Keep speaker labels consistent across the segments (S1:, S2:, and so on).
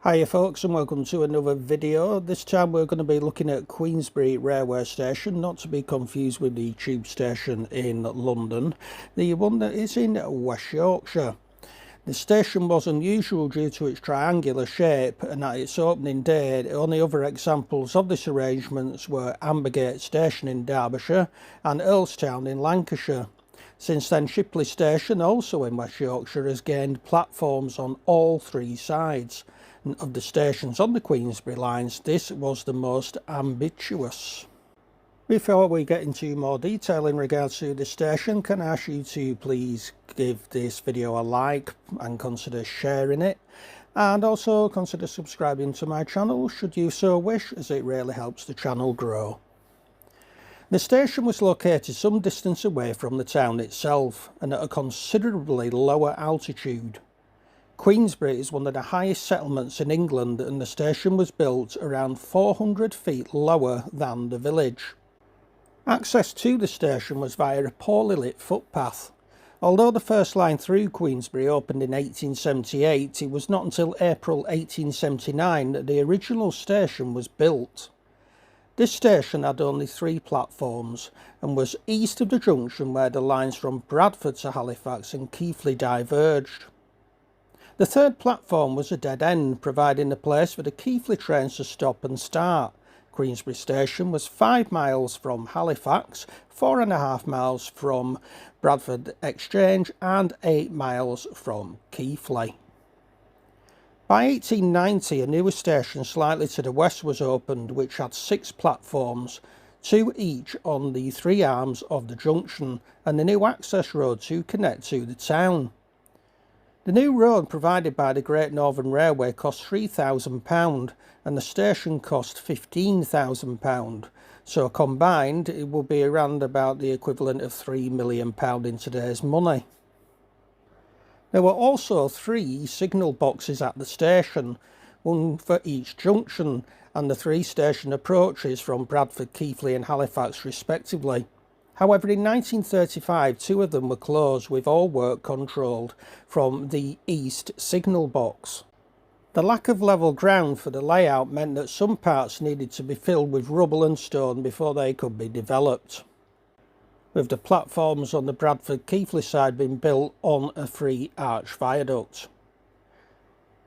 S1: Hiya folks, and welcome to another video. This time we're going to be looking at Queensbury railway station, not to be confused with the tube station in London, the one that is in West Yorkshire. The station was unusual due to its triangular shape, and at its opening day the only other examples of this arrangement were Ambergate station in Derbyshire and Earlestown in Lancashire. Since then, Shipley station, also in West Yorkshire, has gained platforms on all three sides of the stations on the Queensbury lines. This was the most ambitious. Before we get into more detail in regards to the station, can I ask you to please give this video a like and consider sharing it, and also consider subscribing to my channel should you so wish, as it really helps the channel grow. The station was located some distance away from the town itself and at a considerably lower altitude. Queensbury is one of the highest settlements in England, and the station was built around 400 feet lower than the village. Access to the station was via a poorly lit footpath. Although the first line through Queensbury opened in 1878, it was not until April 1879 that the original station was built. This station had only 3 platforms and was east of the junction where the lines from Bradford to Halifax and Keighley diverged. The third platform was a dead end, providing a place for the Keighley trains to stop and start. Queensbury station was 5 miles from Halifax, 4.5 miles from Bradford Exchange and 8 miles from Keighley. By 1890, a newer station slightly to the west was opened, which had 6 platforms, 2 each on the 3 arms of the junction, and a new access road to connect to the town. The new road provided by the Great Northern Railway cost £3,000 and the station cost £15,000, so combined it will be around about the equivalent of £3 million in today's money. There were also 3 signal boxes at the station, one for each junction, and the 3 station approaches from Bradford, Keighley and Halifax respectively. However, in 1935, 2 of them were closed, with all work controlled from the east signal box. The lack of level ground for the layout meant that some parts needed to be filled with rubble and stone before they could be developed, with the platforms on the Bradford Keighley side being built on a 3 arch viaduct.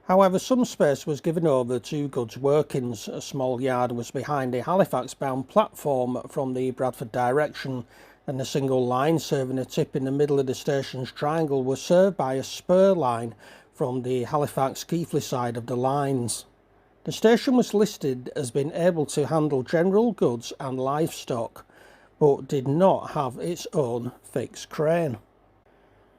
S1: However, some space was given over to goods workings. A small yard was behind a Halifax-bound platform from the Bradford direction, and a single line serving a tip in the middle of the station's triangle was served by a spur line from the Halifax-Keighley side of the lines. The station was listed as being able to handle general goods and livestock, but did not have its own fixed crane.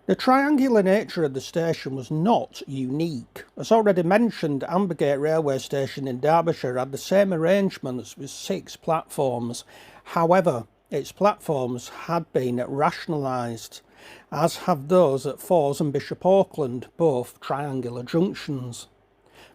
S1: The triangular nature of the station was not unique. As already mentioned, Ambergate railway station in Derbyshire had the same arrangements with 6 platforms. However, its platforms had been rationalised, as have those at Fors and Bishop Auckland, both triangular junctions.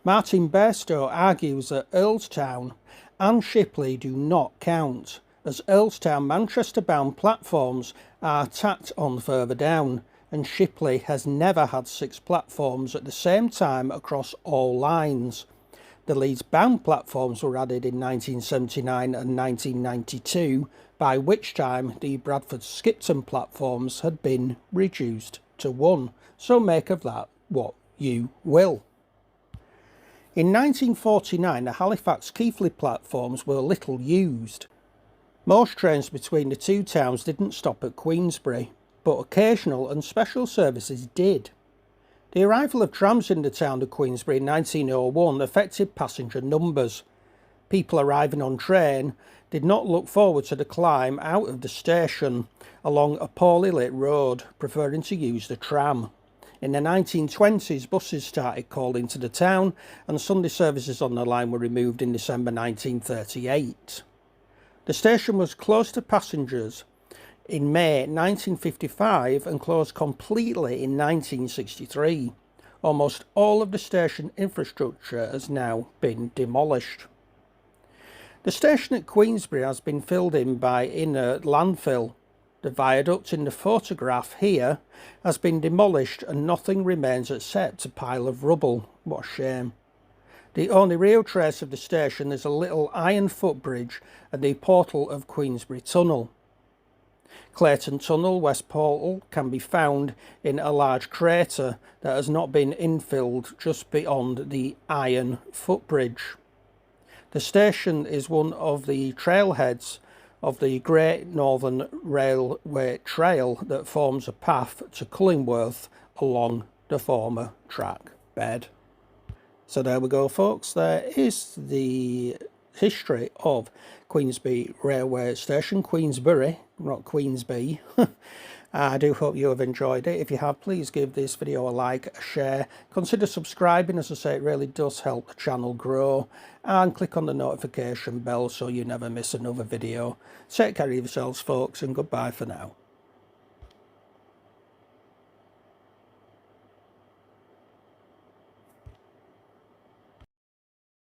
S1: Martin Bairstow argues that Earlestown and Shipley do not count, as Earlestown Manchester-bound platforms are tacked on further down, and Shipley has never had 6 platforms at the same time across all lines. The Leeds-bound platforms were added in 1979 and 1992, by which time the Bradford-Skipton platforms had been reduced to 1, so make of that what you will. In 1949, the Halifax-Keighley platforms were little used. Most trains between the 2 towns didn't stop at Queensbury, but occasional and special services did. The arrival of trams in the town of Queensbury in 1901 affected passenger numbers. People arriving on train did not look forward to the climb out of the station along a poorly lit road, preferring to use the tram. In the 1920s, buses started calling to the town, and Sunday services on the line were removed in December 1938. The station was closed to passengers in May 1955 and closed completely in 1963. Almost all of the station infrastructure has now been demolished. The station at Queensbury has been filled in by inert landfill. The viaduct in the photograph here has been demolished and nothing remains except a pile of rubble. What a shame. The only real trace of the station is a little iron footbridge and the portal of Queensbury Tunnel. Clayton Tunnel, West Portal, can be found in a large crater that has not been infilled just beyond the iron footbridge. The station is one of the trailheads of the Great Northern Railway Trail that forms a path to Cullingworth along the former track bed. So there we go, folks. There is the history of Queensbury Railway Station, Queensbury, not Queensby. I do hope you have enjoyed it. If you have, please give this video a like, a share. Consider subscribing, as I say, it really does help the channel grow. And click on the notification bell so you never miss another video. Take care of yourselves, folks, and goodbye for now.